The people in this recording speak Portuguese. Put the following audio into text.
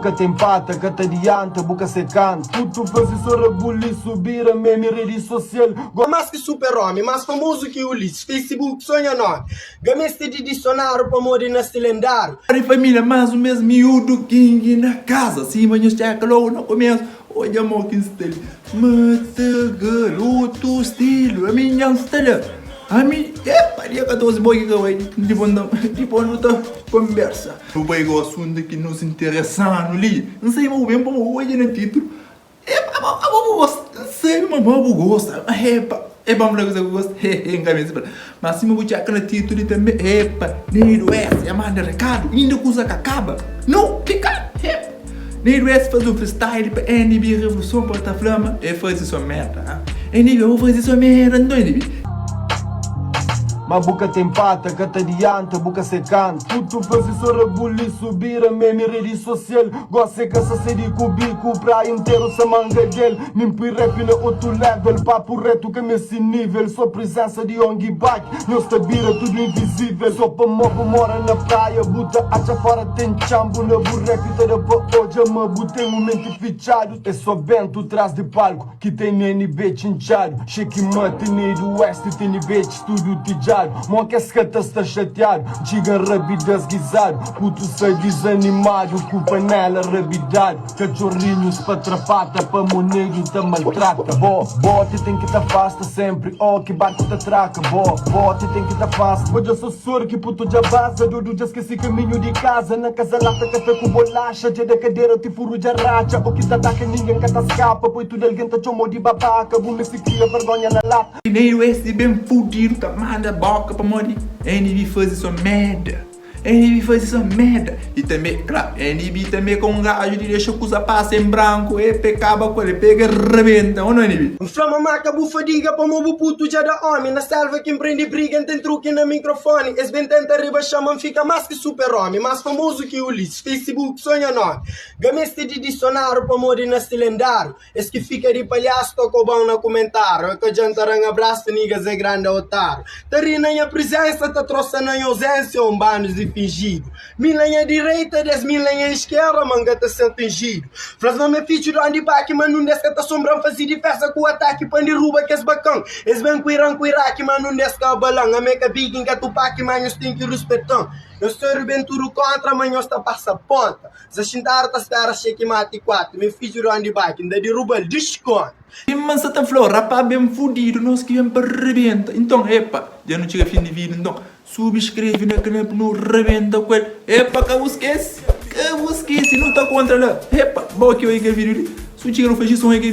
Boca tem pata, cata adianta, boca secante. Puto professor bully subir a meme rede social. Mais que super-homem, mais famoso que Ulisses, Facebook sonha nós. Gameste de dicionário para morrer neste lendário. A família mais o mesmo miúdo King na casa. Sim, mas eu já calou no começo. Olha, amor, que estilo. Mata garoto estilo. A minha estilo. A mim, paria 14 boi que eu tipo, não tá conversa. Eu pego o assunto que nos interessa ali. Não sei muito bem como hoje no título. Não sei, mas eu gosto. É bom pra você que eu gosto. Mas se eu vou tirar aquele título também. Neiro S, é manda recado. Ainda coisa que acaba. Não, fica. Neiro S faz um freestyle pra NB Revolução Porta-Flama. E faz isso merda. NB, eu vou fazer isso merda, não é NB? Mas boca tem pata, cata adianta, boca secante. Puto professor bully subir a meme rede social. Gosta que essa série cubico pra inteiro sa manga dele. Nimpi rap na outro level, papo reto que nesse nível. Só presença de Yongi Bike, não estabira tudo invisível. Só pra mobo mora na praia, buta acha fora tem chambo. Na burrap toda pra hoje, ama botei momento fichado. É só Bento traz de palco, que tem NB chinchado. Shake mate, Neiro West, tem NB estúdio tijado. Mó que esse cata está chateado, diga rapidez guisado. Puto sai desanimado, com panela rabidado. Cachorrinhos pra trapata, pra monego tá maltrata. Bote tem que tá fasta sempre, oh que barco tá traca. Bote tem que tá fasta. Hoje eu sou soro que puto já basa. Dudu já esqueci caminho de casa. Na casa lata café com bolacha. Dia da cadeira te furo de racha. O que tá que ninguém cata escapa. Pois tudo alguém tá chomo de babaca. Bume se cria vergonha na lata. Neiro esse bem fudido, tá manda boca pra morrer. NB faz isso merda. NB faz isso merda. E também, claro, NB também com um gajo de deixa coisa passa em branco. E pecaba com ele, pega e rebenta, ou não NB? Flama marca bufadiga para mobo puto já da homem. Na selva que empreende briga, tem truque no microfone. Esse bem tenta arriba chamam, fica mais que super-homem. Mais famoso que Ulisses, Facebook sonha nós. Gameste de dicionário para morrer neste lendário. Esse que fica de palhaço, tocou bom no comentário. Que jantarão abraço, niggas é grande otário. Tari na minha presença, tá trouxe na minha ausência, um banos de fingido. Milenha direita, 10 milenha esquerda, manga tá sendo fingido. Frasma me ficho do antipaque, mas não desce que tá sombrando, fazer de festa com o ataque, pan de ruba que é bacão. Es bem cuirão, cuiraque, mas não desce que é balão. A meca biquim que é tupaque, mas eu tenho que respeitar. Eu sou rebenturo contra, mas eu estou passa ponta. Se a xintar, tá espera, cheque mate 4. Me ficho do antipaque, ainda de ruba, desconto. E mas tá flor, rapaz bem fudido, nós que vem para rebenta. Então, já não chega fim de vídeo, então subscreve na canal no rebenta com ele. Que eu esquece, não tá contra lá. Boa que eu ia vídeo, se o tigre não fez isso, eu ia vídeo.